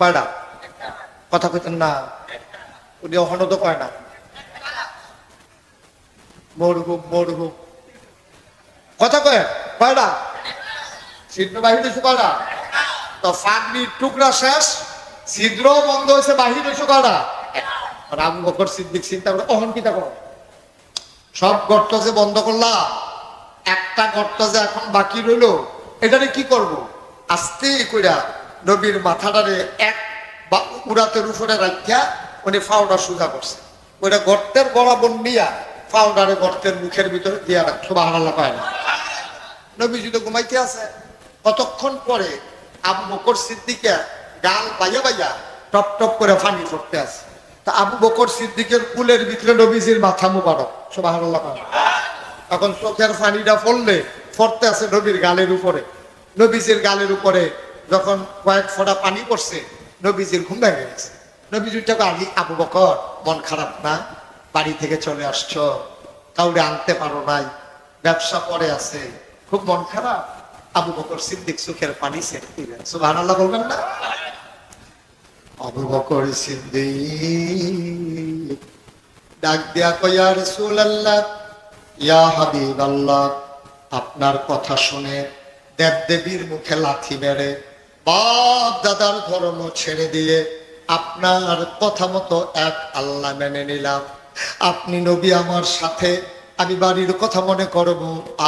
কয়টা? কথা কইতেন না, উনি ওখানে তো কয় না। মরহুম মরহুম কথা কয় কয়টা? ছিদ্র বাহির হয়েছে কয়টা? তো ফাগনির টুকরা শেষ, ছিদ্র বন্ধ হয়েছে, বাহির হয়েছে কয়টা? আবু বকর সিদ্দিক চিন্তা করে অহন কিতা করো, সব গর্ত যে বন্ধ করলাম, একটা গর্ত যে এখন বাকি রইল, এটারে কি করব? আস্তে কইরা নবীর মাথাটারে এক উড়াতের উপরে রাখিয়া উনি ফাউডার সোজা করছে, ওইটা গর্তের বরাবর নিয়া ফাউডারে গর্তের মুখের ভিতরে দিয়া রাখছো। সুবহানাল্লাহ পায় না? নবীজি তো ঘুমাইতে আছে। কতক্ষণ পরে আবু বকর সিদ্দিকের গাল বাইয়া বাইয়া টপ টপ করে পানি পড়তে আছে। তা আবু বকর সিদ্দিকের কুলের ভিতরে নবীজির মাথা মুবারক। সুবহানাল্লাহ পায় না? এখন চোখের পানিটা পড়লে পড়তে আছে নবীর গালের উপরে। নবীজির গালের উপরে যখন কয়েক ফোঁটা পানি পড়ছে, নবীজির ঘুম ভেঙে গেছে। নবীজিটাকে আলি, আবু বকর মন খারাপ না? বাড়ি থেকে চলে আসছো, কাউরে আনতে পারো নাই, ব্যবসা পরে আছে, খুব মন খারাপ? আবু বকর সিদ্দিক চোখের পানি ছেড়ে দিলেন। সুবহানাল্লাহ বলবেন না? আবু বকর সিদ্দিক ডাক দিয়া কয়, ইয়া রাসূলুল্লাহ, ইয়া হাবিবাল্লাহ, আপনার কথা শুনে দেবদেবীর মুখে লাথি মেরে বাপ দাদার ধর্ম ছেড়ে দিয়ে আপনার কথা মতো এক আল্লাহ মেনে নিলাম। আপনি নবী আমার সাথে, আমি বাড়ির কথা মনে করব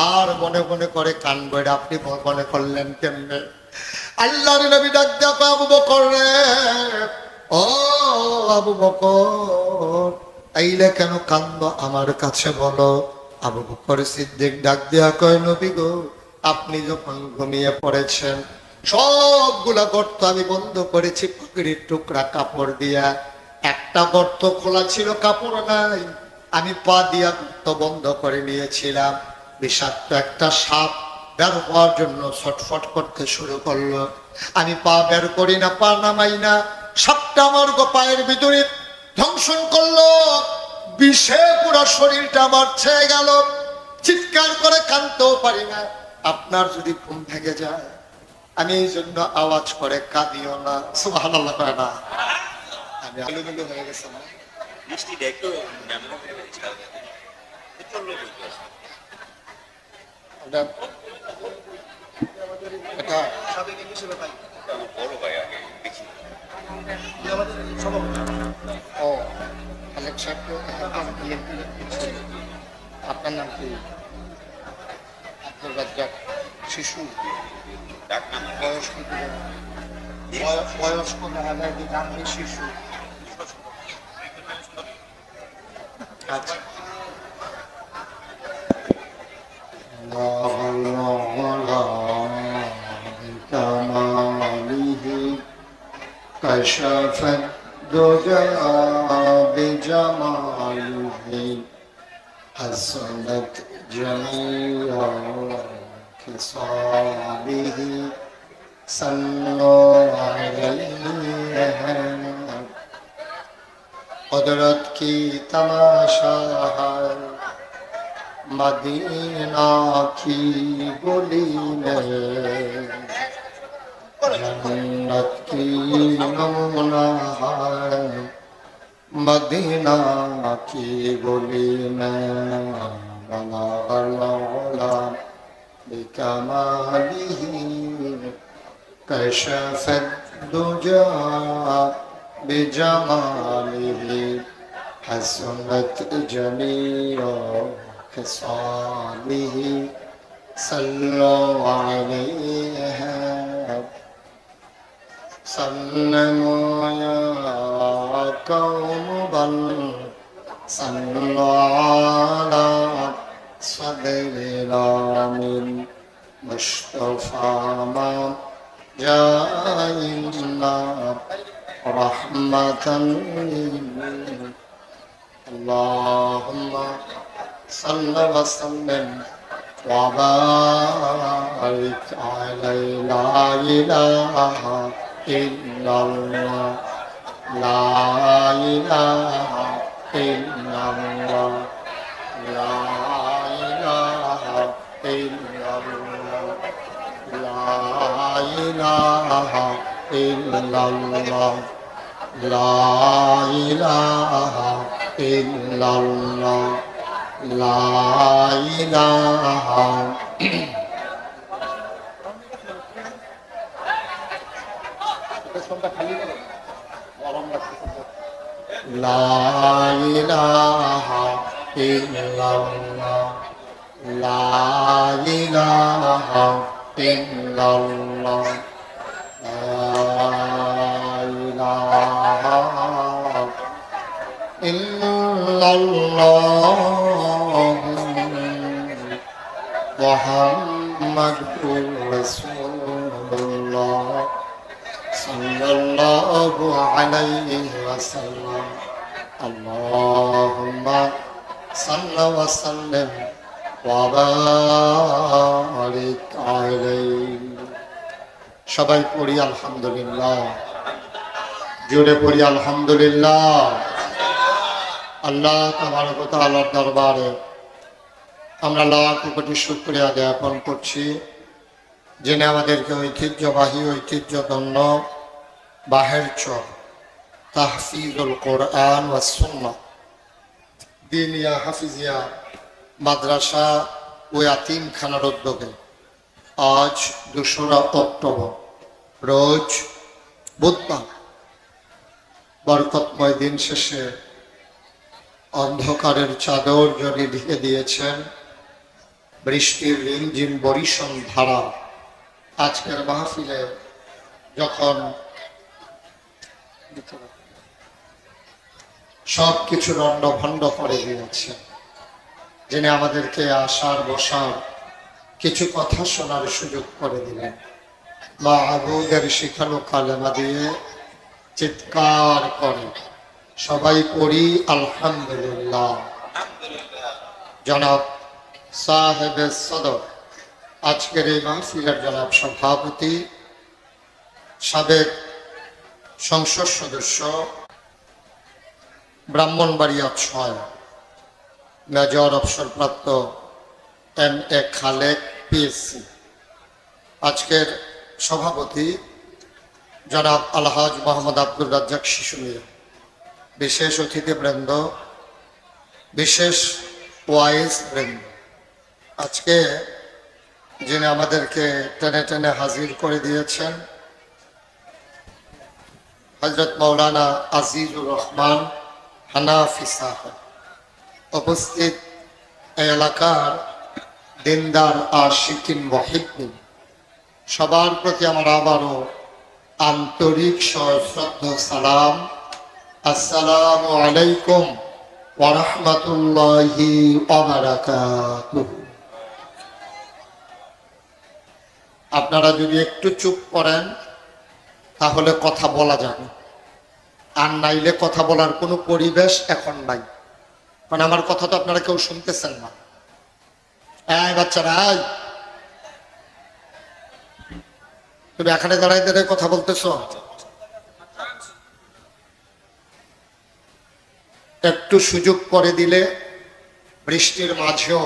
আর মনে মনে করে কানব, এটা আপনি মনে করলেন কেমনে? আল্লাহর নবী ডাক দিয়া কয়, আবু বকর রে, ও আবু বকর, আইলে কেন কান্দ আমার কাছে বলো। আবু বকর সিদ্দিক ডাক দিয়া কয়, নবী গো, আপনি যখন ঘুমিয়ে পড়েছেন সবগুলা গর্ত আমি বন্ধ করেছি পাগড়ির টুকরা কাপড় দিয়া। একটা গর্ত খোলা ছিল, কাপড় নাই, আমি পা দিয়া গর্ত বন্ধ করে নিয়েছিলাম। বিষাক্ত একটা সাপ বের হওয়ার জন্য ছটফট করতে শুরু করলো। আমি পা বের করি না, পা নামাই না, সাপটা আমার পায়ের ভিতরে ধ্বংসন করলো, বিষে পুরো শরীরটা আমার ছেয়ে গেল, চিৎকার করে কাঁদতেও পারি না। আপনার যদি ঘুম ভেঙে যায়, আমি এই জন্য আওয়াজ করে কাঁদিও না। সুবহানাল্লাহ কয় না? আমি আলুমেলু হয়ে গেছে না? আপনার নাম কি? আব্দুল রাজ্জাক। শিশু বয়স কত? বয়স কত? নাম কি? শিশু। আচ্ছা, كشف الدجى بجماله حسنت جميع خصاله صلوا عليه। قدرت کی تماشا ہے مدینہ کی گلی میں، جنت کی نمونہ ہے مدینہ کی گلی میں، بلغ العلا بکمالہ کشف الدجى بجمالہ حسنت جميع خصاله صلوا عليه سلموا يا قوم بل صلوا على صدر الامين مصطفى ما جاءنا رحمة للعالمين. اللهم صل وسلم وبارك عليه. لا إله إلا الله، لا إله إلا الله، لا إله إلا الله، لا إله ইল্লাল্লাহ লা ইলাহা ইল্লাল্লাহ লা ইলাহা লা ইলাহা ইল্লাল্লাহ লা ইলাহা ইল্লাল্লাহ লা ইলাহা ইল্লাল্লাহ মুহাম্মাদুর রাসূলুল্লাহ সাল্লাল্লাহু আলাইহি ওয়াসাল্লাম আল্লাহুম্মা সাল্লি ওয়া সাল্লিম ওয়া বারিক আলাইহি। সবাই পড়ি আলহামদুলিল্লাহ, জোরে পড়ি আলহামদুলিল্লাহ। আল্লাহ তাবারক ওয়া তাআলার দরবারে আমরা লাখ কোটি শুকরিয়া জ্ঞাপন করছি, যিনি আমাদেরকে ঐতিহ্যবাহী ঐতিহ্যধন্য বাহেরচর তাহফিজুল কোরআন ওয়াস সুন্নাহ দিনিয়া হাফিজিয়া মাদ্রাসা ও ইয়াতীমখানার উদ্যোগে আজ 2রা অক্টোবর রোজ বুধবার বরকতময় দিন শেষে অন্ধকারের চাদর যদি ঢেকে দিয়েছেন, বৃষ্টির রিমঝিম বরিশন ধারা আজকের মাহফিলে যখন সবকিছু লন্ডভন্ড করে দিয়েছে, যিনি আমাদেরকে আসার বসার কিছু কথা শোনার সুযোগ করে দিলেন, মা আবুদের শিখানো কালেমা দিয়ে চিৎকার করে সবাই পড়ি আলহামদুলিল্লাহ। জনাব সাহেবে সদর আজকের এই মাহফিলের জনাব সভাপতি, সাবেক সংসদ সদস্য ব্রাহ্মণবাড়িয়া 6 মেজর অবসরপ্রাপ্ত MA খালেক PSC, আজকের সভাপতি জনাব আলহাজ মোহাম্মদ আব্দুর রাজ্জাক শিশু মিয়া, বিশেষ অতিথিবৃন্দ, বিশেষ ওয়াইজ বৃন্দ, আজকে যিনি আমাদেরকে টেনে টেনে হাজির করে দিয়েছেন হযরত মাওলানা আজিজুর রহমান হানাফি সাহেব, উপস্থিত এই এলাকার দিনদার আশিকিন মুহিব্বিন, সবার প্রতি আমার আবারও আন্তরিক সশ্রদ্ধ সালাম। আসসালামু আলাইকুম ওয়া রাহমাতুল্লাহি ওয়া বারাকাতুহু। আপনারা যদি একটু চুপ করেন তাহলে কথা বলা যাবে, আর নাইলে কথা বলার কোনো পরিবেশ এখন নাই, কারণ আমার কথা তো আপনারা কেউ শুনতেছেন না। এই বাচ্চারা, তুমি এখানে দাঁড়াই দাঁড়াই কথা বলতেছো, একটু সুযোগ করে দিলে বৃষ্টির মাঝেও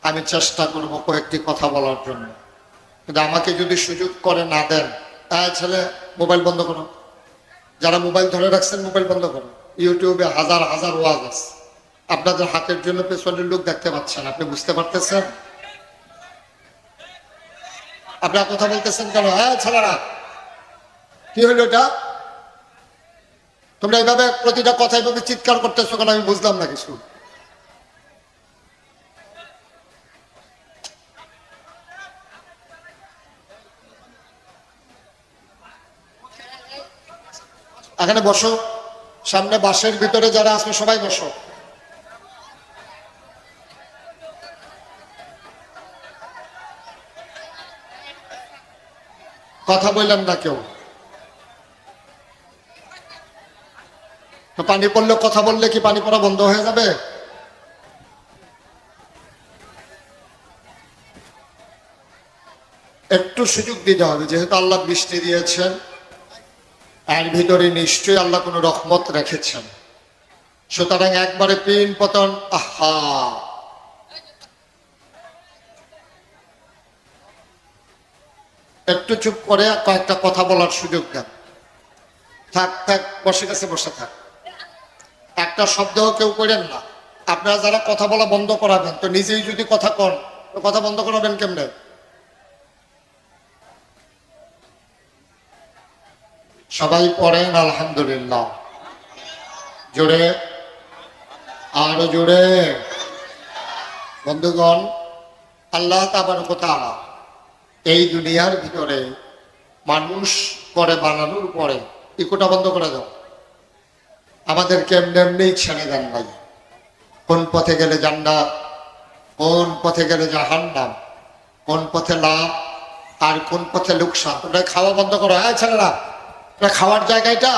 আমি চেষ্টা করব কয়েকটি কথা বলার জন্য, কিন্তু আমাকে যদি সুযোগ করে না দেন, ছেলে মোবাইল বন্ধ করো, যারা মোবাইল ধরে রাখছেন মোবাইল বন্ধ করো। ইউটিউবে হাজার হাজার ওয়াজ আছে, আপনাদের হাতের জন্য পেছনের লোক দেখতে পাচ্ছেন, আপনি বুঝতে পারতেছেন? আপনারা কথা বলতেছেন কেন? হ্যাঁ ছেলেরা, কি হইল এটা? তোমরা এইভাবে প্রতিটা কথা এইভাবে চিৎকার করতেছো কেন? আমি বুঝলাম না কিছু। এখানে বসো, সামনে বাসের ভিতরে যারা আছে সবাই বসো। কথা বললাম না কেউ, তো পানি পড়লে কথা বললে কি পানি পড়া বন্ধ হয়ে যাবে? একটু সুযোগ দিতে হবে, যেহেতু আল্লাহ বৃষ্টি দিয়েছেন, এর ভিতরে নিশ্চয়ই আল্লাহ কোনো রহমত রেখেছেন, সুতরাং একবারে পিন পতন আহা। একটু চুপ করে কয়েকটা কথা বলার সুযোগ দেন। থাক থাক, বসে গেছে, বসে থাক, একটা শব্দও কেউ করেন না। আপনারা যারা কথা বলা বন্ধ করাবেন, তো নিজেই যদি কথা কন, তো কথা বন্ধ করাবেন কেমনে? সবাই পড়েন আলহামদুলিল্লাহ, জোরে, আরো জোরে। বন্ধুগণ, আল্লাহ তাবারক ওয়া তাআলা এই দুনিয়ার ভিতরে মানুষ করে বানানোর পরে ইকোটা বন্ধ করে দাও, আমাদেরকে এমনি এমনি ছেড়ে দেন ভাই। কোন পথে গেলে জান্নাত, কোন পথে গেলে জাহান্নাম, কোন পথে লাভ আর কোন পথে লোকসান। তোমরা খাওয়া বন্ধ করো, হ্যাঁ ছেলেরা, তোমরা খাওয়ার জায়গাটা।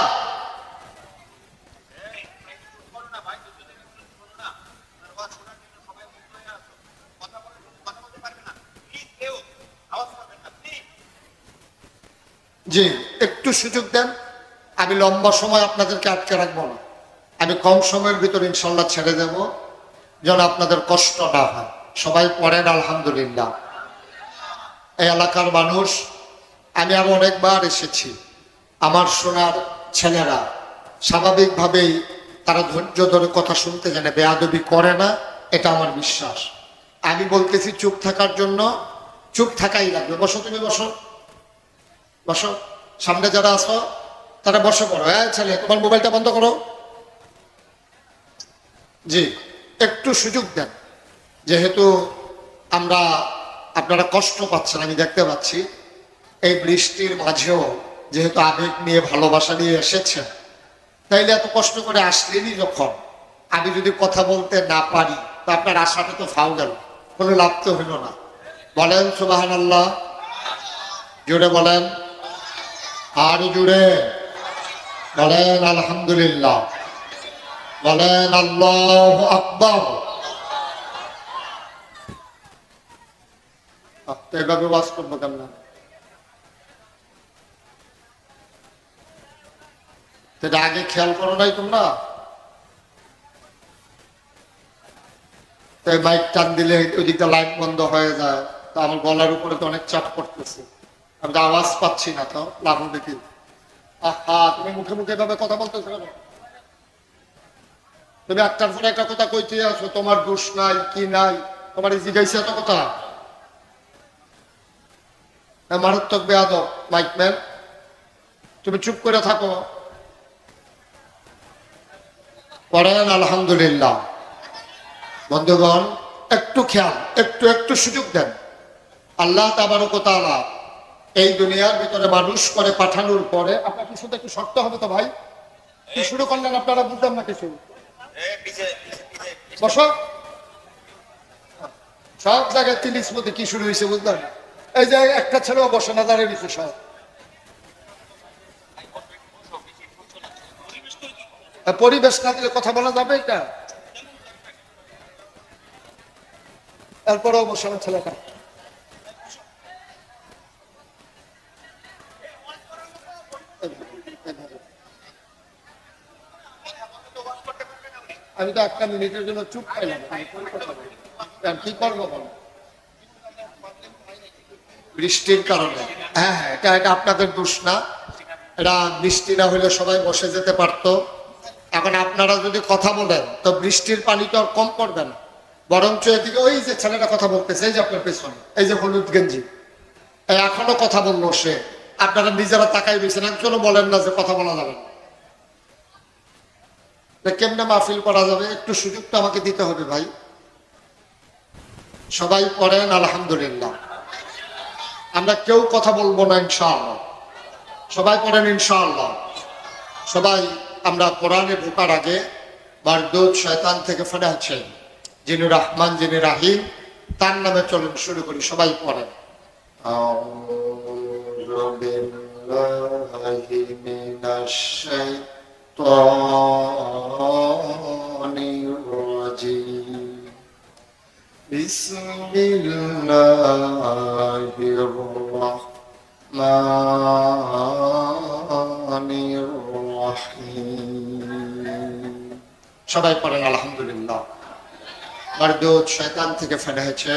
জি, একটু সুযোগ দেন। আমি লম্বা সময় আপনাদেরকে আটকে রাখবো না, আমি কম সময়ের ভিতরে ইনশাল্লাহ ছেড়ে দেব, যেন আপনাদের কষ্ট না হয়। সবাই পড়েন আলহামদুলিল্লাহ। এই এলাকার মানুষ, আমি আরো অনেকবার এসেছি, আমার সোনার ছেলেরা স্বাভাবিকভাবেই তারা ধৈর্য ধরে কথা শুনতে জানে, বেয়াদবি করে না, এটা আমার বিশ্বাস। আমি বলতেছি চুপ থাকার জন্য, চুপ থাকাই লাগবে। বসো, তুমি বসো, বসো। সামনে যারা আসো তারা বসে পড়ো। হ্যাঁ ছেলে, তোমার মোবাইলটা বন্ধ করো। জি, একটু সুযোগ দেন। যেহেতু আমরা, আপনারা কষ্ট পাচ্ছেন আমি দেখতে পাচ্ছি, এই বৃষ্টির মাঝেও যেহেতু আবেগ নিয়ে ভালোবাসা নিয়ে এসেছেন, তাইলে এত কষ্ট করে আসলেনই যখন, আমি যদি কথা বলতে না পারি তা আপনার আশাটা তো ফাও গেল, কোনো লাভ তো হইল না। বলেন সুবহানাল্লাহ, জুড়ে বলেন, আর জুড়ে বলেন আলহামদুলিল্লাহ, বলেন আল্লাহু আকবার। এভাবে ওয়াজ করবো কেমন? সেটা আগে খেয়াল করো নাই তোমরা? তাই মাইক টান দিলে ওইদিকটা লাইট বন্ধ হয়ে যায়, তা আমার গলার উপরে তো অনেক চাপ পড়তেছে, আমি তো আওয়াজ পাচ্ছি না, তো লাভ হবে কি? আহা, তুমি মুখে মুখে এভাবে কথা বলতেছো কেন? তুমি একটার পরে একটা কথা কইতে আছো, তোমার দোষ নাই কি নাই, তোমার এই জিজ্ঞাসা এত কথা। মারাত্মক বেয়াদব মাইকম্যান, তুমি চুপ করে থাকো। পড়েন আলহামদুলিল্লাহ। বন্ধুগণ, একটু খেয়াল, একটু একটু সুযোগ দেন। আল্লাহ তাবারক ওয়া তাআলা এই দুনিয়ার ভিতরে মানুষ করে পাঠানোর পরে, আপনার কিছুতে একটু শর্ত হবে তো ভাই, কি শুরু করলেন আপনারা? বুঝলাম না কিছু। বসো, সব জায়গায় তিলিস মধ্যে কি শুরু হয়েছে বুঝলাম না। এই যে একটা ছেলেও বসে না, দাঁড়িয়ে দিচ্ছে সব। পরিবেশ না দিলে কথা বলা যাবে এটা? এরপরেও বসে না ছেলেটা। আমি তো একটা মিনিটের জন্য চুপ পাইলাম, কি করবো বলো? বৃষ্টির কারণে। হ্যাঁ হ্যাঁ, এটা এটা আপনাদের দোষ না, এটা বৃষ্টি না হলে সবাই বসে যেতে পারতো। এখন আপনারা যদি কথা বলেন তো বৃষ্টির পানি তো আর কম পড়বে না, বরঞ্চ এদিকে ওই যে ছেলেটা কথা বলতেছে, এই যে আপনার পেছনে, এই যে হলুদ গেঞ্জি, এখনো কথা বললো সে। আপনারা নিজেরা তাকাই রয়েছেন, একজনও বলেন না যে কথা বলা যাবে না। কেমনে মাহফিল করা যাবে? একটু সুযোগটা আমাকে দিতে হবে ভাই। সবাই পড়েন আলহামদুলিল্লাহ। আমরা কেউ কথা বলবো না ইনশাআল্লাহ। সবাই পড়েন ইনশাআল্লাহ। সবাই আমরা কোরআনে ঢোকার আগে মারদুদ শয়তান থেকে ফেরা আছে, যিনি রহমান যিনি রাহিম, তার নামে চলুন শুরু করি। সবাই পড়েন। আউযু বিল্লাহি মিনাশ শাইতানির রাজীম। বিসমিল্লাহির রাহমানির রাহিম। সবাই পড়েন আলহামদুলিল্লাহ। মারদুদ শয়তান থেকে ফেরা হয়েছে,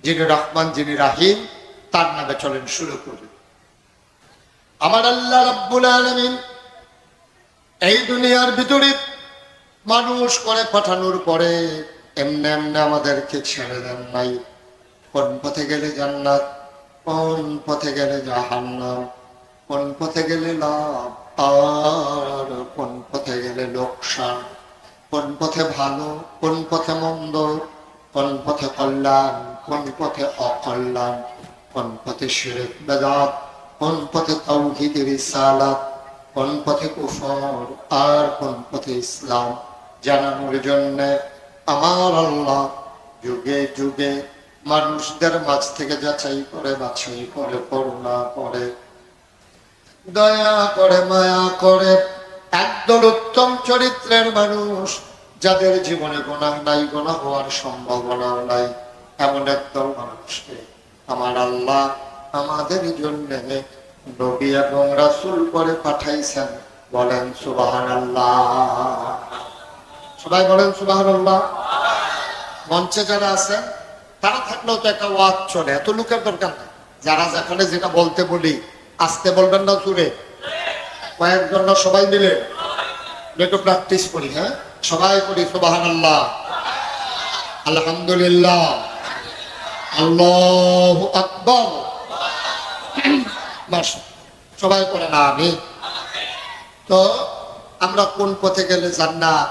যিনি রহমান যিনি রাহিম, তার নামে চলেন শুরু করি। আমার আল্লাহ রাব্বুল আলামিন এই দুনিয়ার ভিতরে মানুষ করে পাঠানোর পরে এমনি এমনি আমাদেরকে ছেড়ে দেন নাই। কোন পথে গেলে জান্নাত, কোন পথে গেলে জাহান্নাম, কোন পথে গেলে লাভ আর কোন পথে গেলে লোকসান, কোন পথে ভালো, কোন পথে মন্দ, কোন পথে কল্যাণ, কোন পথে অকল্যাণ, কোন পথে শিরক বেদাত, কোন পথে তাওহীদ রিসালাত, কোন পথে কুফর আর কোন পথে ইসলাম জানানোর জন্য আমার আল্লাহ যুগে যুগে মানুষদের মাঝ থেকে যাচাই করে বাছাই করে করুণা করে দয়া করে মায়া করে একদল উত্তম চরিত্রের মানুষ যাদের জীবনে গুনাহ নাই, গুনাহ হওয়ার সম্ভাবনা নাই, এমন একদল মানুষকে আমার আল্লাহ আমাদের জন্য নবী এবং রাসূল করে পাঠাইছেন। বলেন সুবহানাল্লাহ। সবাই বলেন সুবহানাল্লাহ। মঞ্চে যারা আছেন তারা থাকলেও তো একটা ওয়াজ চলে, এত লোকের দরকার নেই। যারা যেখানে যেটা বলতে বলি আস্তে বলবেন না, জোরে কয়েকজন না, সবাই মিলে একটু প্র্যাকটিস করি। হ্যাঁ, সবাই করি সুবহানাল্লাহ, আলহামদুলিল্লাহ, আল্লাহু আকবার। সবাই করে না আমি তো আমরা কোন পথে গেলে জান্নাত,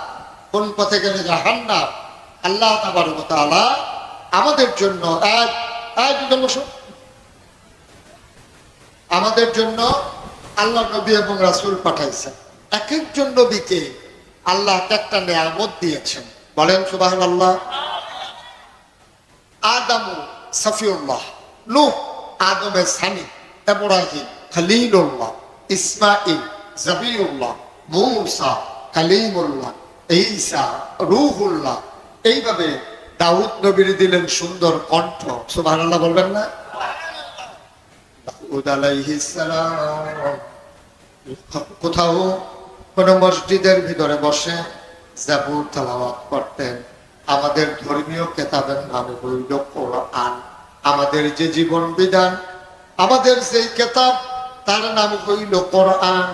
কোন পথে গেলে জাহান্নাম আল্লাহ তাবারক ওয়া তাআলা আমাদের জন্য আমাদের জন্য আল্লাহ নবী এবং রাসূল পাঠাইছেন। এক একজন নবীকে আল্লাহ একটা নিয়ামত দিয়েছেন। বলেন সুবহানাল্লাহ। আদম সফিউল্লাহ, নূহ আদমের সানি, ইব্রাহিম খলিলুল্লাহ, ইসমাঈল জবিউল্লাহ, মূসা কালিমুল্লাহ, ঈসা রূহুল্লাহ। এইভাবে দাউদ নবীর দিলেন সুন্দর কণ্ঠ। সুবহানাল্লাহ বলবেন না? দাউদ আলাইহিস সালাম কোথাও কোন মসজিদের ভিতরে বসে জাবুর তেলাওয়াত করতেন। আমাদের ধর্মীয় কিতাবের নাম হইল কোরআন। আমাদের যে জীবন বিধান, আমাদের যে কিতাব তার নাম হইল কোরআন।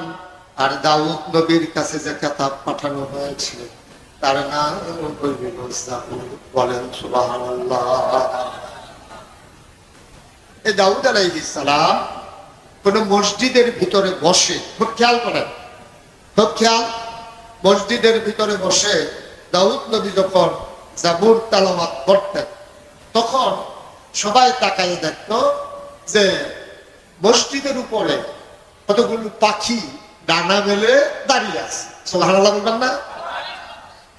আর দাউদ নবীর কাছে যে কিতাব পাঠানো হয়েছে তার নাম হইল জাবুর। বলেন সুবহানাল্লাহ। এই দাউদ আলাইহিস সালাম কোন মসজিদের ভিতরে বসে, খুব খেয়াল করেন, খুব খেয়াল, মসজিদের ভিতরে বসে দাউদ নবী যখন জাবুর তেলাওয়াত করতেন তখন সবাই তাকায় দেখত যে মসজিদের উপরে কতগুলো পাখি ডানা মেলে দাঁড়িয়ে আছে। সুবহানাল্লাহ বলবেন না?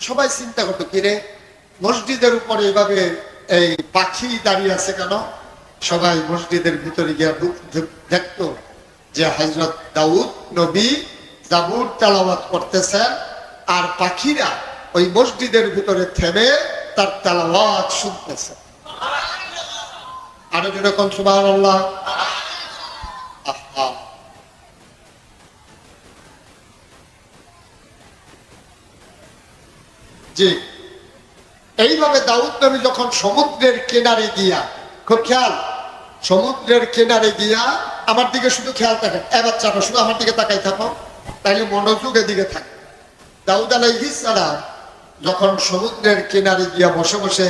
সবাই চিন্তা করতো, কিরে মসজিদের উপরে এভাবে এই পাখি দাঁড়িয়ে আছে কেন? সবাই মসজিদের ভিতরে গিয়ে দেখতো যে হযরত দাউদ নবী জাবুর তেলাওয়াত করতেছেন আর পাখিরা ওই মসজিদের ভিতরে থেমে তার তেলাওয়াত শুনতেছে। আরো যেরকম সুবহানাল্লাহ। জি, এইভাবে দাউদ নবী যখন সমুদ্রের কিনারে গিয়া, খুব খেয়াল, সমুদ্রের কিনারে গিয়া, আমার দিকে শুধু খেয়াল থাকেন, এবার চাপো শুধু আমার দিকে তাকাই থাকো, তাইলে মনোযোগ এদিকে থাকে। দাউদ আলাইহিস সালাম যখন সমুদ্রের কিনারে গিয়া বসে বসে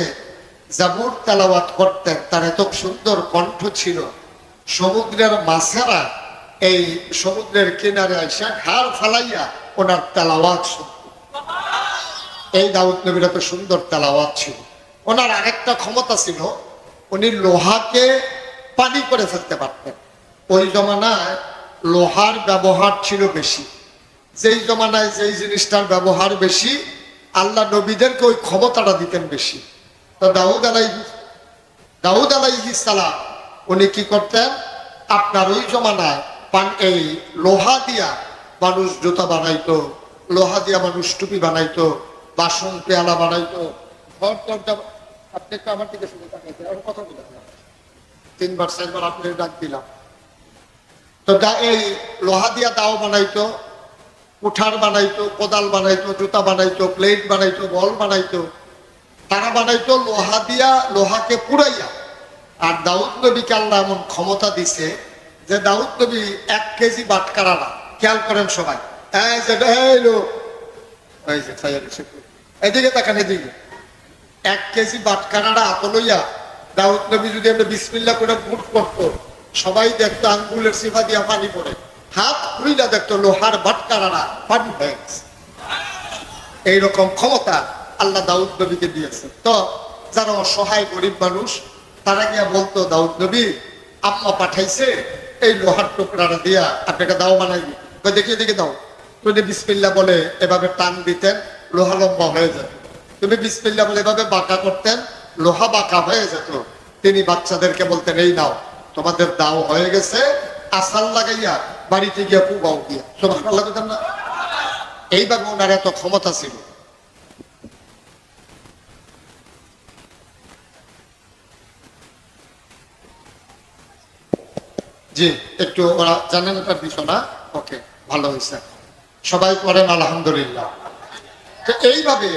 জাবুর তেলাওয়াত করতেন, তার এত সুন্দর কণ্ঠ ছিল, সমুদ্রের মাছেরা এই সমুদ্রের কিনারে এসে ঘাড় ফালাইয়া ওনার তেলাওয়াত শুনত। এই দাউদ নবীর এত সুন্দর তেলাওয়াত ছিল। ওনার আরেকটা ক্ষমতা ছিল, উনি লোহাকে পানি করে ফেলতে পারতেন। ওই জমানায় লোহার ব্যবহার ছিল বেশি। যেই জমানায় যেই জিনিসটার ব্যবহার বেশি, আল্লাহ নবীদেরকে ওই ক্ষমতাটা দিতেন বেশি। তো দাউদ আলাইহিস সালাম উনি কি করতেন, আপনার ওই জমানায় এই লোহা দিয়া মানুষ জুতা বানাইতো, লোহা দিয়া মানুষ টুপি বানাইতো, বাসন পেয়ালা বানাইতো, ঘর দরজা। আপনি একটু আমার দিকে শুনে তাকাইতে, আর কথা বলে তিনবার চারবার আপনি ডাক দিলাম। তো এই লোহা দিয়া দাও বানাইতো, কুঠার বানাইতো, কোদাল বানাইতো, জুতা বানাইতো, প্লেট বানাইতো, বল বানাইতো। তারা বানাইতো লোহা দিয়া, লোহাকে পুড়াইয়া আর দাউদ নবীকে আল্লাহ এমন ক্ষমতা দিছে যে দাউদ নবী 1 কেজি বাটখারা না। খেয়াল করেন সবাই, এদিকে তাকান, এদিকে 1 কেজি বাটখারাটা হাতে লইয়া দাউদ নবী যদি আমরা বিসমিল্লাহ করে মুঠ করতো, সবাই দেখতো আঙ্গুলের সিফা দিয়া পানি পড়ে, হাত খুইলা দেখতো লোহার বাটখারাটা পানি হয়ে গেছে। এইরকম ক্ষমতা আল্লাহ দাউদ নবীকে দিয়েছে। তো যারা অসহায় গরিব মানুষ তারা গিয়া বলতো, দাউদ নবী আম্মা পাঠাইছে এই লোহার টুকরাটা দিয়া আপনাকে দাও বানাই দিই। দেখি এদিকে দাও। তুমি বিসমিল্লাহ বলে এভাবে টান দিতেন, লোহা লম্বা হয়ে যেত। তুমি বিসমিল্লাহ বলে এভাবে বাঁকা করতেন, লোহা বাঁকা হয়ে যেত। তিনি বাচ্চাদেরকে বলতেন, এই নাও তোমাদের দাও হয়ে গেছে, আসাল লাগাইয়া বাড়িতে গিয়া পুবাও দিয়া। সুবহানাল্লাহ বলতেন না? এইভাবে ওনার এত ক্ষমতা ছিল। জি, একটু ওরা জানেন এটার বিষয় না। ওকে, ভালো হয়েছে, সবাই করেন আলহামদুলিল্লাহ। তো এইভাবে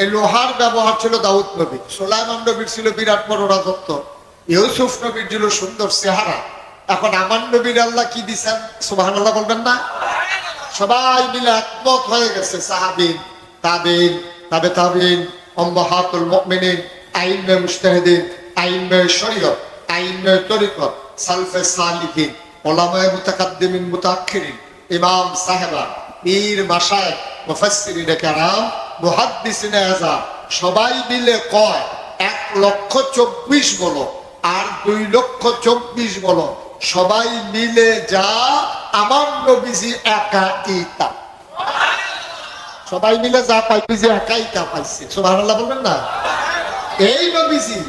এই লোহার ব্যবহার ছিল দাউদ নবী। সুলাইমান নবীর ছিল বিরাট বড় রাজত্ব, ইউসুফ নবীর ছিল সুন্দর চেহারা। এখন আমার নবীর আল্লাহ কি দিচ্ছেন? সুবহানাল্লাহ বলবেন না? সবাই মিলে একমত হয়ে গেছে, সাহাবীন, তাবিন, তাবে তাবিন, উম্মাহাতুল মুমিনিন, আইম্মে মুজতাহিদিন, আইম্মে শরীয়ত, আইম্মে তরিকত, সালফে সালিহিন, উলামায়ে মুতাকাদ্দিমিন মুতাআখিরিন, ইমাম সাহেবা, পীর মাশায়েখ, মুফাসসিরিনে কেরাম, মুহাদ্দিসিনে আযম, সবাই মিলে কয় 1,24,000 বলো আর 2,24,000 বলো, সবাই মিলে যা আমার নবীজি একাইতা। সবাই মিলে যা পাইছে একাইতা পাইছে। সুবহানাল্লাহ বলবেন না? এই নবীজি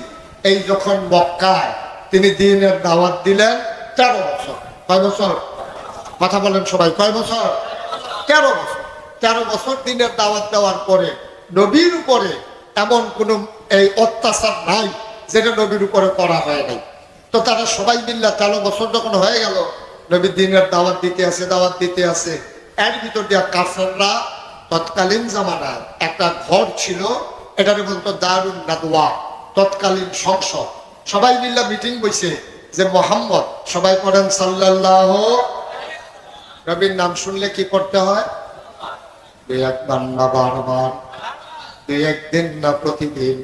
এই যখন মক্কায় তিনি দ্বীনের দাওয়াত দিলেন 13 বছর। কয় বছর? কথা বলেন সবাই, কয় বছর? 13 বছর। 13 বছর দ্বীনের দাওয়াত দেওয়ার পরে নবীর উপরে এমন কোন এই অত্যাচার নাই যেটা নবীর উপরে করা হয় নাই। তো তারা সবাই মিল্লা 13 বছর যখন হয়ে গেল, নবী দ্বীনের দাওয়াত দিতে আছে, দাওয়াত দিতে আছে। এর ভিতর দিয়া কাফেররা, তৎকালীন জামানায় একটা ঘর ছিল, এটাকে বলতো দারুন নাদওয়া, তৎকালীন সংসদ। সবাই মিল্লা মিটিং বইছে যে মোহাম্মদ, সবাই পড়েন সাল্লাল্লাহু, নবীর নাম শুনলে কি করতে হয়? 2-1 বার না বারবার, 2-1 দিন না প্রতিদিন,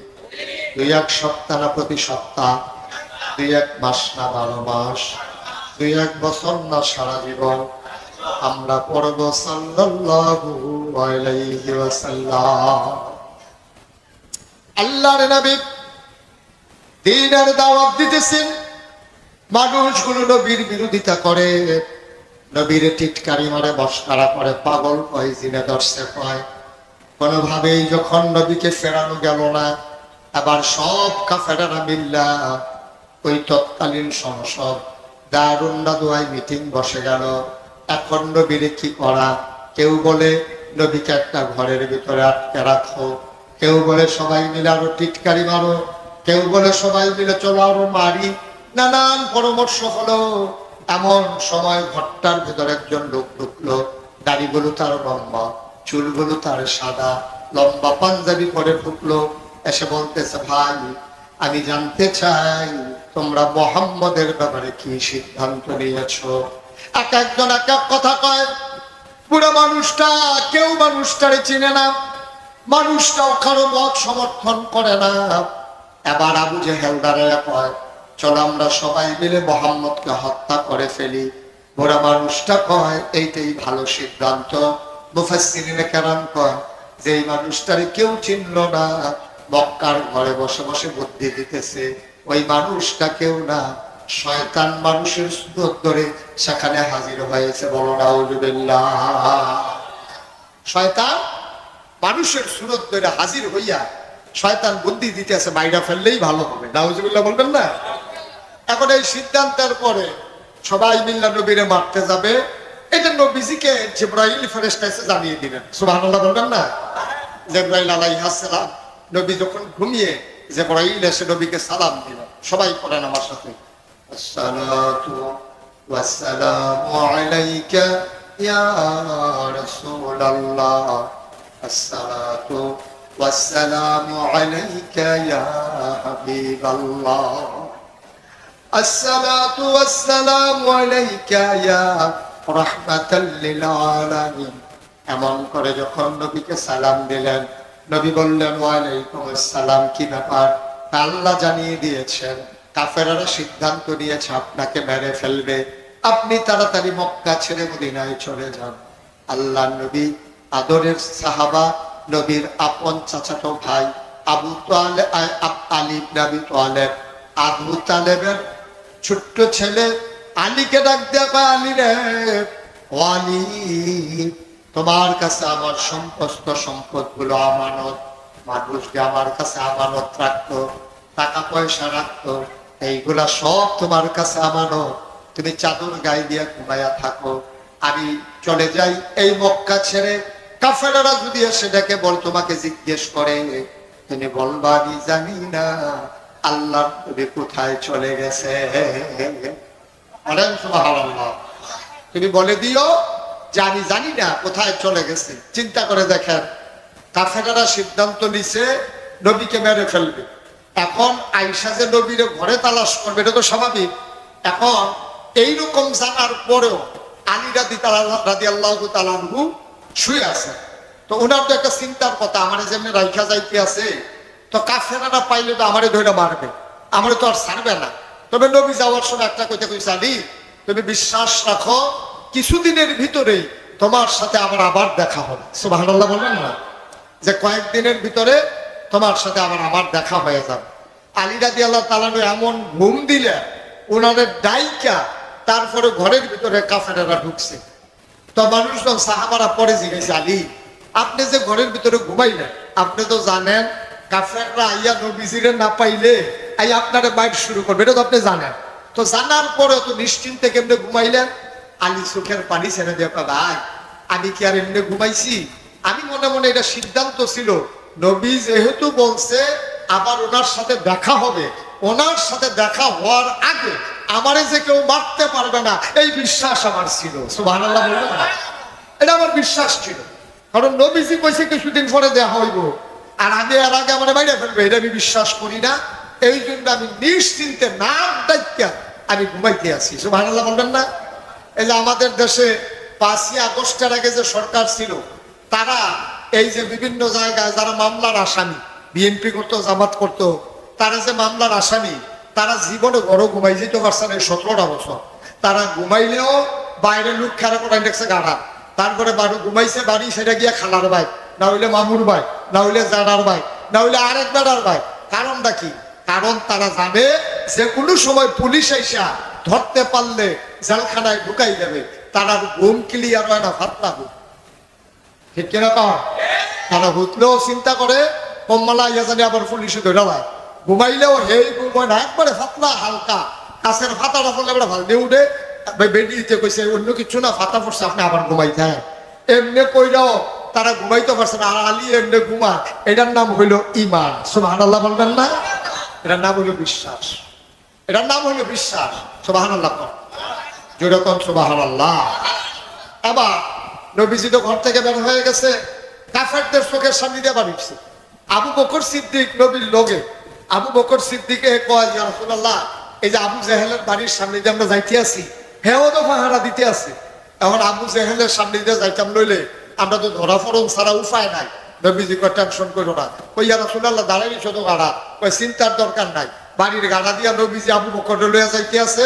2-1 সপ্তাহ না প্রতি সপ্তাহ, 2-1 মাস না 12 মাস, 2-1 বছর না সারা জীবন আমরা পড়ব সাল্লাল্লাহু আলাইহি ওয়াসাল্লাম। আল্লাহর নবী দ্বীনের দাওয়াত দিতেছেন, মানুষগুলো নবীর বিরোধিতা করে, নবীর টিটকারি মারে, মস্করা করে, পাগল কয়, জিনে ধরছে কয়। কোনোভাবেই যখন নবীকে ফেরানো গেল না, আবার সব কাফেরেরা মিল্লা ওই তৎকালীন সংসদ দারুন নাদওয়ায় মিটিং বসে গেল। এখন নবীরে কি করা? কেউ বলে নবীকে একটা ঘরের ভিতরে আটকে রাখো, কেউ বলে সবাই মিলে আরো টিটকারি মারো, কেউ বলে সবাই মিলে চলো আরো মারি। নানান পরামর্শ হলো। এমন সময় ঘরটার ভিতরে একজন লোক ঢুকলো, দাড়িগুলো তার লম্বা, চুলগুলো তার সাদা, লম্বা পাঞ্জাবি পরে ঢুকলো। এসে বলতেছে, ভাই আমি জানতে চাই তোমরা মুহাম্মদের ব্যাপারে কি সিদ্ধান্ত নিয়েছো? এক একজন এক এক কথা কয়। পুরো মানুষটা, কেউ মানুষটারে চিনে না, মানুষটাও কারো মত সমর্থন করে না। এবার আবু জেহেল দাঁড়ায় কয়, চলো আমরা সবাই মিলে মুহাম্মদকে হত্যা করে ফেলি। পুরো মানুষটা কয়, এইটাই ভালো সিদ্ধান্ত। মুফাসসিরিনে কেরাম কয়, যে এই মানুষটারে কেউ চিনল না, মক্কার ঘরে বসে বসে বুদ্ধি দিতেছে, ওই মানুষটা কেউ না, শয়তান মানুষের সুরত ধরে সেখানে হাজির হয়েছে। বলো নাউজুবিল্লাহ। শয়তান মানুষের সুরত ধরে হাজির হইয়া শয়তান বুদ্ধি দিতেছে, বাইরা ফেললেই ভালো হবে। নাউজুবিল্লাহ বলবেন না? এখন এই সিদ্ধান্তের পরে সবাই মিল্লা নবীরে মারতে যাবে। এটা নবীজিকে জিবরাইল ফেরেশতা এসে জানিয়ে দিলেন। সুবহানাল্লাহ বলবেন না? জিবরাইল আলাইহিস সালাম নবী যখন ঘুমিয়ে, জিবরাইল এসে নবীকে সালাম দিলেন। সবাই পড়েন আমার সাথে, আসসালাতু ওয়াসসালামু আলাইকা ইয়া রাসূলুল্লাহ, আসসালাতু ওয়াসসালামু আলাইকা ইয়া হাবিবাল্লাহ। আসসালাতু ওয়াসসালামু আলাইকা ইয়া রাহমাতাল লিল আলামিন। এমন করে যখন নবীকে সালাম দিলেন, নবী বললেন ওয়া আলাইকুম আসসালাম। কি ব্যাপার? আল্লাহ জানিয়ে দিয়েছেন, কাফেররা সিদ্ধান্ত নিয়েছে আপনাকে মেরে ফেলবে, আপনি তাড়াতাড়ি মক্কা ছেড়ে মদিনায় চলে যান। আল্লাহ নবী আদরের সাহাবা, নবীর আপন চাচাতো ভাই আবু তালেব, আলী ইবনে আবি তালেব, আবু তালেবের ছোট্ট ছেলে আলীকে ডাক দেয়া, আলী রে, ও আলী, তোমার কাছে আমার সমস্ত সম্পদ গুলো আমানত। মানুষ যে আমার কাছে আমানত রাখতো, টাকা পয়সা রাখতো, এইগুলা সব তোমার কাছে আমানত। তুমি চাদর গায়ে দিয়ে ঘুমাইয়া থাকো, আমি চলে যাই এই মক্কা ছেড়ে। কাফেররা যদি এসে ডেকে বল, তোমাকে জিজ্ঞেস করে, তুমি বলবা আমি জানি না আল্লাহ নবী কোথায় চলে গেছে। সুবহানাল্লাহ। তুমি বলে দিও যে আমি জানি না কোথায় চলে গেছে। চিন্তা করে দেখেন, কাফেররা সিদ্ধান্ত নিছে নবীকে মেরে ফেলবে। এখন আয়েশা যে নবীর ঘরে তালাশ করবে, এটা তো স্বাভাবিক। এখন এইরকম জানার পরেও আলী রাদিয়াল্লাহু তাআলা আনহু শুয়ে আছে। তো ওনার তো একটা চিন্তার কথা, আমার যেমনি রাইখা যাইতে আছে, তো কাফেররা পাইলে তো আমারে ধরে মারবে, আমারে তো আর ছাড়বে না। তবে নবী যাওয়ার সময় একটা কইতে কইছে, আলী তুমি বিশ্বাস রাখো, কিছুদিনের ভিতরেই তোমার সাথে আমার আবার দেখা হবে। সুবহানাল্লাহ বলবেন না, যে কয়েকদিনের ভিতরে তোমার সাথে আবার দেখা হয়ে যাবে। আলী রাদিয়াল্লাহু তাআলা এমন ঘুম দিলে ওনাদের ডাইকা, তারপরে ঘরের ভিতরে কাফেররা ঢুকছে। তো মানুষজন সাহাবারা পরে জিজ্ঞেস, আলী আপনি যে ঘরের ভিতরে ঘুমাইলেন, আপনি তো জানেন কাফেররা আইয়া নবীজিরে না পাইলে আই আপনারা বাইট শুরু করবে, এটা তো আপনি জানেন। তো জানার পরে তো নিশ্চিন্তে কেমনে ঘুমাইলেন? আলী চোখের পানি ছেড়ে দিয়ে, ভাই আমি কি আর এমনি ঘুমাইছি? আমি মনে মনে এটা সিদ্ধান্ত ছিল, নবী যেহেতু বলছে আবার ওনার সাথে দেখা হবে, ওনার সাথে দেখা হওয়ার আগে আমারে যে কেউ মারতে পারবে না, এই বিশ্বাস আমার ছিল। সুবহানাল্লাহ বলবেন না, এটা আমার বিশ্বাস ছিল। কারণ নবীজি কইছে কিছুদিন পরে দেখা হইব, আর আমি এর আগে আমার বাইরে ফেলবে, এটা আমি বিশ্বাস করি না। এই জন্য আমি নিশ্চিন্তে নাম ডাইকা আমি ঘুমাইতে আছি। সুবহানাল্লাহ বলবেন না। এই যে আমাদের দেশে 5ই আগস্টের আগে যে সরকার ছিল, তারা এই যে বিভিন্ন জায়গায় যারা মামলার আসামি, বিএনপি করতো, জামাত করতো, তারা যে মামলার আসামি, তারা জীবনে ঘরও ঘুমাই যেতে পারছে না 17টা বছর। তারা ঘুমাইলেও বাইরে লোক খেলা করে দেখছে গাড়া, তারপরে বাড়ি ঘুমাইছে, বাড়ি সেটা গিয়ে খালার ভাই, না হইলে মামুর ভাই, না হইলে জানার ভাই, না হইলে আরেক বেড়ার ভাই। কারণটা কি? কারণ তারা জানে যে কোনো সময় পুলিশ এসে ধরতে পারলে জেলখানায় ঢুকাই দেবে। তারা ঘুম ক্লিয়ার হয় না, ফাতলা ঘুম, ঠিক কিনা? তারা হুতলেও চিন্তা করে কম্মালা ইয়া জানি আবার পুলিশে ধরে দেয়। ঘুমাইলেও হেই ঘুম হয় না, একবারে ফাতলা হালকা, কাছের ফাতাটা পড়লে এবার ভাল দিয়ে উঠে বেডিতে কইছে অন্য কিছু না, ফাতা পড়ছে আপনি আবার ঘুমাইতে। হ্যাঁ, এমনি কইরাও তারা ঘুমাইতে পারছে না। আর আলী এমনি ঘুমা, এটার নাম হইল ইমান। সুবহানাল্লাহ বলবেন না, এটার নাম হইল বিশ্বাস, এটার নাম হইল বিশ্বাস। সুবহানাল্লাহ যেরকম সুবহানাল্লাহ। আবার নবীজি তো ঘর থেকে বের হয়ে গেছে, কাফেরদের চোখের সামনে দিয়ে বাড়িছে। আবু বকর সিদ্দিক নবীর লোকে, আবু বকর সিদ্দিকে কয়, ইয়া রাসূলুল্লাহ, এই যে আবু জেহেলের বাড়ির সামনে দিয়ে আমরা যাইতে আছি, হেও তো পাহারা দিতে আছে। এখন আবু জেহেলের সামনে দিয়ে যাইতাম, নইলে আমরা তো ধরা ফরম ছাড়া উপায় নাই। নবীজি কয় টেনশন করো না, কই ইয়া রাসূলুল্লাহ দাঁড়াই ছোট গাড়া, কই চিন্তার দরকার নাই। বাড়ির গাড়া দিয়া নবীজি আবু বকর লইয়া যাইতে আছে।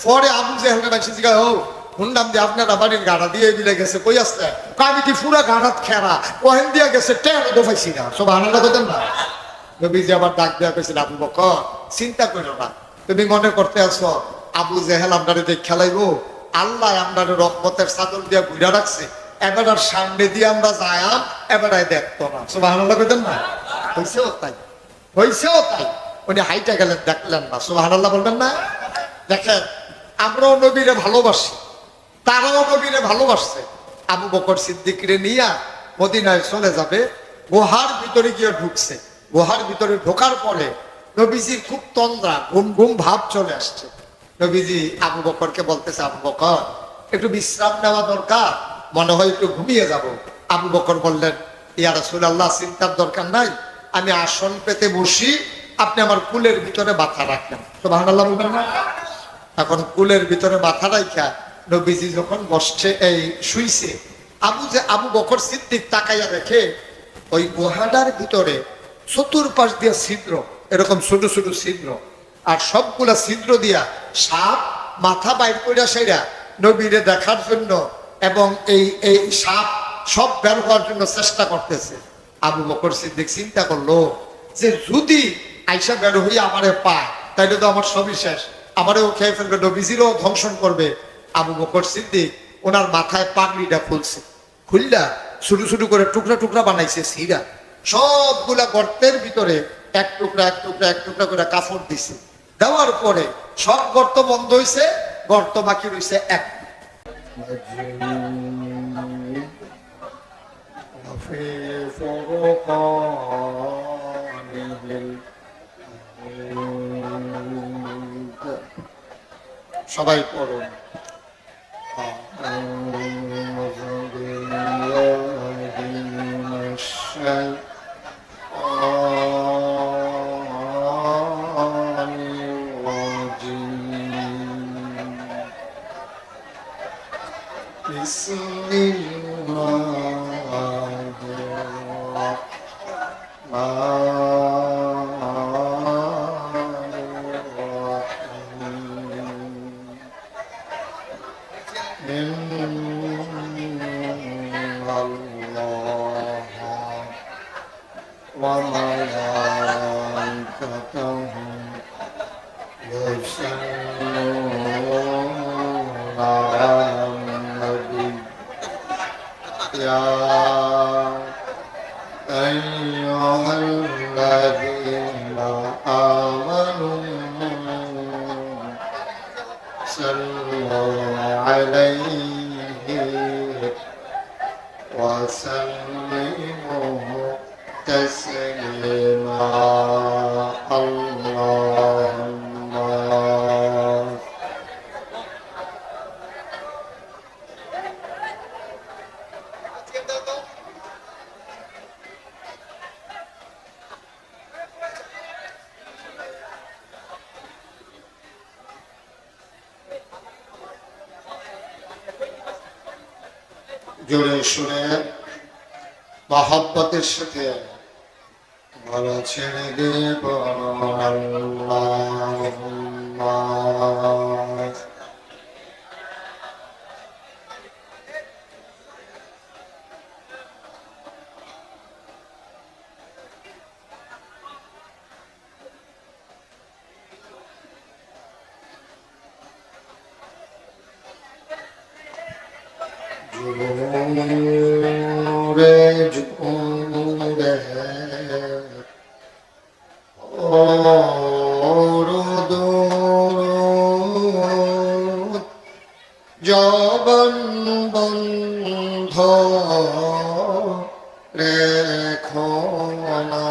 পরে আবু জেহেলের বাড়ি জিজ্ঞাসা, ও শুনলাম যে আপনারা বাড়ির গাড়া দিয়ে দিলে গেছে, কই আসছে? আমি কি পুরা গাড়াত খেরা ওহেন দিয়া গেছে, টের তো পাইছি না। সুবহানাল্লাহ বলেন না। নবীজি আবার ডাক দেওয়া কইছিল, আবু বকর চিন্তা করো না, তুমি মনে করতে আছো আবু জেহেল আপনারে দেখ খেলাইবো? আল্লাহ আপনার রহমতের চাদর দিয়া ঘুরে রাখছে, এবার আর সামনে দিয়ে আমরা যাইম, এবারে দেখতো না। সুবহানাল্লাহ বলেন না। হইছেও তাই, হইছেও তাই। উনি হাইটা গেলেন, দেখলেন না। সুবহানাল্লাহ বলবেন না। দেখেন, আমরাও নবীরে ভালোবাসি, তারাও নবীরে ভালোবাসছে। আবু বকর সিদ্দিকরে নিয়া মদিনায় চলে যাবে, গুহার ভিতরে গিয়ে ঢুকছে। গুহার ভিতরে ঢোকার পরে নবীজির খুব তন্দ্রা, ঘুম ঘুম ভাব চলে আসছে। নবীজি আবু বকরকে বলতেছে, আবু বকর একটু বিশ্রাম নেওয়া দরকার, মনে হয় একটু ঘুমিয়ে যাব। আবু বকর বললেন, ইয়া রাসূলুল্লাহ চিন্তার দরকার নাই, আমি আসন পেতে বসি, আপনি আমার কুলের ভিতরে মাথা রাখলেন। সুবহানাল্লাহ বলবেন না। এখন কুলের ভিতরে মাথা রাইখা নবীজি যখন বসছে এই শুইছে, আবু বকর সিদ্দিক তাকাইয়া দেখে ওই গুহাটার ভিতরে চতুর্পাশ দিয়া ছিদ্র, এরকম ছোট ছোট ছিদ্র, আর সবগুলা ছিদ্র দিয়া সাপ মাথা বাইর কইরা সেরা নবীরে দেখার জন্য এবং এই এই সাপ সব বের হওয়ার জন্য চেষ্টা করতেছে। আবু বকর সিদ্দিক চিন্তা করলো যে যদি আইসা বের হইয়া আমারে পায় তাইলে তো আমার সবই শেষ, আমারও খেয়ে ফেলবে, নবীজিরও ধ্বংসন করবে। আবু বকর সিদ্দিক ওনার মাথায় পাগড়িটা খুলছে, খুললা ছোট ছোট করে টুকরা টুকরা বানাইছে সিরা, সবগুলা গর্তের ভিতরে এক টুকরা এক টুকরা এক টুকরা করে কাপড় দিছে। দেওয়ার পরে সব গর্ত বন্ধ হয়েছে, গর্ত বাকি রয়েছে এক। সবাই পড়ুন। জোরে শুনে মহব্বতের সাথে বলা ছেড়ে দেব আল্লাহুম্মা। জোরে জোরে জবন বন্ধ রেখো না